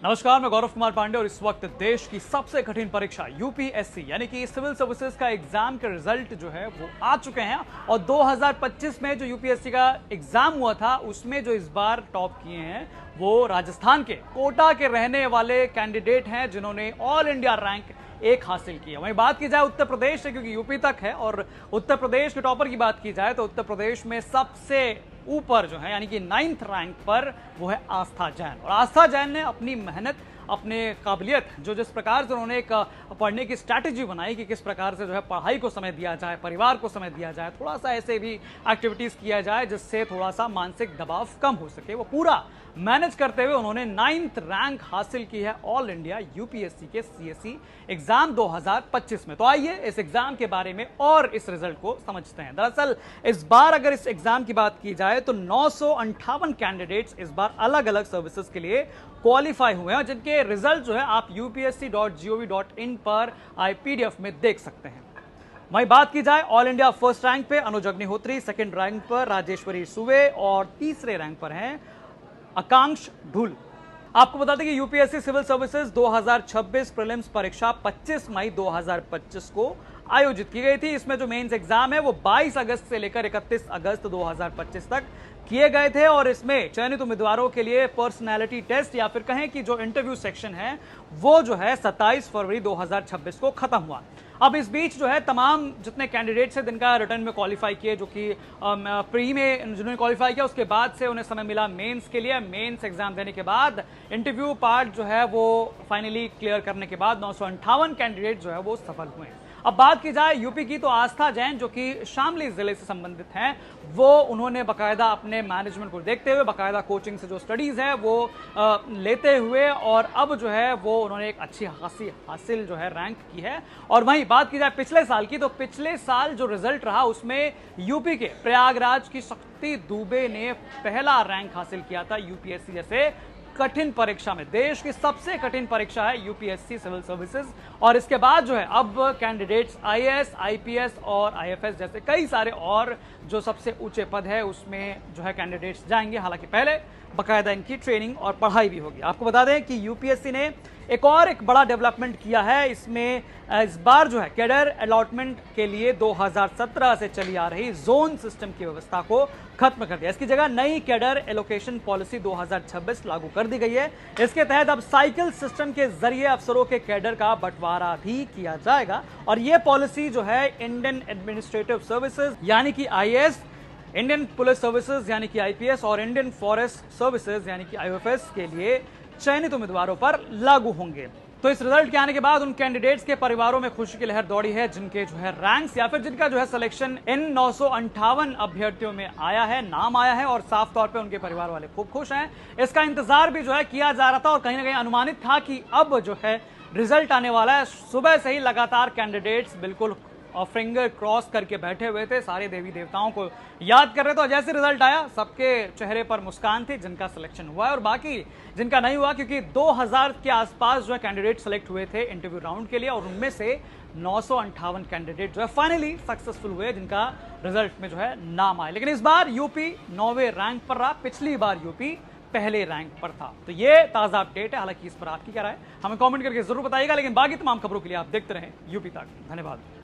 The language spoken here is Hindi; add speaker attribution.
Speaker 1: नमस्कार, मैं गौरव कुमार पांडे और इस वक्त देश की सबसे कठिन परीक्षा यूपीएससी यानी कि सिविल सर्विसेज का एग्जाम के रिजल्ट जो है वो आ चुके हैं। और 2025 में जो यूपीएससी का एग्जाम हुआ था उसमें जो इस बार टॉप किए हैं वो राजस्थान के कोटा के रहने वाले कैंडिडेट हैं जिन्होंने ऑल इंडिया रैंक 1 हासिल किया। वहीं बात की जाए उत्तर प्रदेश से, क्योंकि यूपी तक है, और उत्तर प्रदेश के टॉपर की बात की जाए तो उत्तर प्रदेश में सबसे ऊपर जो है यानी कि 9th रैंक पर वो है आस्था जैन। और आस्था जैन ने अपनी मेहनत, अपने काबिलियत, जिस प्रकार से उन्होंने एक पढ़ने की स्ट्रैटेजी बनाई कि किस प्रकार से जो है पढ़ाई को समय दिया जाए, परिवार को समय दिया जाए, थोड़ा सा ऐसे भी एक्टिविटीज किया जाए जिससे थोड़ा सा मानसिक दबाव कम हो सके, वो पूरा मैनेज करते हुए उन्होंने 9th रैंक हासिल की है ऑल इंडिया यूपीएससी के सीएसई एग्जाम 2025 में। तो आइए इस एग्जाम के बारे में और इस रिजल्ट को समझते हैं। दरअसल इस बार अगर इस एग्जाम की बात की जाए तो 958 कैंडिडेट्स इस बार अलग अलग सर्विसेज के लिए क्वालिफाई हुए हैं, जिनके रिजल्ट जो है आप upsc.gov.in पर IPDF में देख सकते हैं। वहीं बात की जाए ऑल इंडिया फर्स्ट रैंक पे अनुज अग्निहोत्री, सेकंड रैंक पर राजेश्वरी सुवे और तीसरे रैंक पर हैं आकांक्ष ढुल। आपको बता दें कि यूपीएससी सिविल सर्विसेज 2026 प्रीलिम्स परीक्षा 25 मई 2025 को आयोजित की गई थी। इसमें जो मेंस एग्जाम है वो 22 अगस्त से लेकर 31 अगस्त 2025 तक किए गए थे और इसमें चयनित उम्मीदवारों के लिए पर्सनैलिटी टेस्ट या फिर कहें कि जो इंटरव्यू सेक्शन है वो जो है 27 फरवरी 2026 को खत्म हुआ। अब इस बीच जो है तमाम जितने कैंडिडेट्स हैं जिनका रिटर्न में क्वालिफाई किए, जो कि प्री में जिन्होंने क्वालिफाई किया उसके बाद से उन्हें समय मिला मेंस के लिए। मेंस एग्जाम देने के बाद इंटरव्यू पार्ट जो है वो फाइनली क्लियर करने के बाद 958 कैंडिडेट जो है वो सफल हुए। अब बात की जाए यूपी की तो आस्था जैन, जो कि शामली जिले से संबंधित हैं, वो उन्होंने बाकायदा अपने मैनेजमेंट को देखते हुए बाकायदा कोचिंग से जो स्टडीज है वो लेते हुए और अब जो है वो उन्होंने एक अच्छी हासिल जो है रैंक की है। और वहीं बात की जाए पिछले साल की तो पिछले साल जो रिजल्ट रहा उसमें यूपी के प्रयागराज की शक्ति दुबे ने पहला रैंक हासिल किया था यूपीएससी जैसे कठिन परीक्षा में। देश की सबसे कठिन परीक्षा है यूपीएससी सिविल सर्विसेज। और इसके बाद जो है अब कैंडिडेट्स आईएएस, आईपीएस और आईएफएस जैसे कई सारे और जो सबसे ऊंचे पद है उसमें जो है कैंडिडेट्स जाएंगे। हालांकि पहले बाकायदा इनकी ट्रेनिंग और पढ़ाई भी होगी। आपको बता दें कि यूपीएससी ने एक बड़ा डेवलपमेंट किया है। इसमें इस बार जो है कैडर अलॉटमेंट के लिए 2017 से चली आ रही जोन सिस्टम की व्यवस्था को खत्म कर दिया। इसकी जगह नई कैडर एलोकेशन पॉलिसी 2026 लागू कर दी गई है। इसके तहत अब साइकिल सिस्टम के जरिए अफसरों के कैडर का बंटवारा भी किया जाएगा। और यह पॉलिसी जो है इंडियन एडमिनिस्ट्रेटिव सर्विसेज यानी कि आईएएस, इंडियन पुलिस सर्विसेज यानी कि आईपीएस और इंडियन फॉरेस्ट सर्विसेज यानी कि आईएफएस के लिए चयनित उम्मीदवारों पर लागू होंगे। तो इस रिजल्ट के आने के बाद उन कैंडिडेट्स के परिवारों में खुशी की लहर दौड़ी है जिनके जो है रैंक्स या फिर जिनका जो है सिलेक्शन इन 958 अभ्यर्थियों में आया है, नाम आया है, और साफ तौर पे उनके परिवार वाले खूब खुश हैं। इसका इंतजार भी जो है किया जा रहा था और कहीं ना कहीं अनुमानित था कि अब जो है रिजल्ट आने वाला है। सुबह से ही लगातार कैंडिडेट्स बिल्कुल और फिंगर क्रॉस करके बैठे हुए थे, सारे देवी देवताओं को याद कर रहे थे। और जैसे रिजल्ट आया सबके चेहरे पर मुस्कान थी जिनका सिलेक्शन हुआ है और बाकी जिनका नहीं हुआ, क्योंकि 2000 के आसपास जो है कैंडिडेट सेलेक्ट हुए थे इंटरव्यू राउंड के लिए और उनमें से 958 कैंडिडेट जो है फाइनली सक्सेसफुल हुए जिनका रिजल्ट में जो है नाम आया। लेकिन इस बार यूपी 9वें रैंक पर रहा, पिछली बार यूपी पहले रैंक पर था। तो ये ताजा अपडेट है। हालांकि इस पर आपकी क्या राय है हमें कमेंट करके जरूर बताइएगा। लेकिन बाकी तमाम खबरों के लिए आप देखते रहें यूपी तक। धन्यवाद।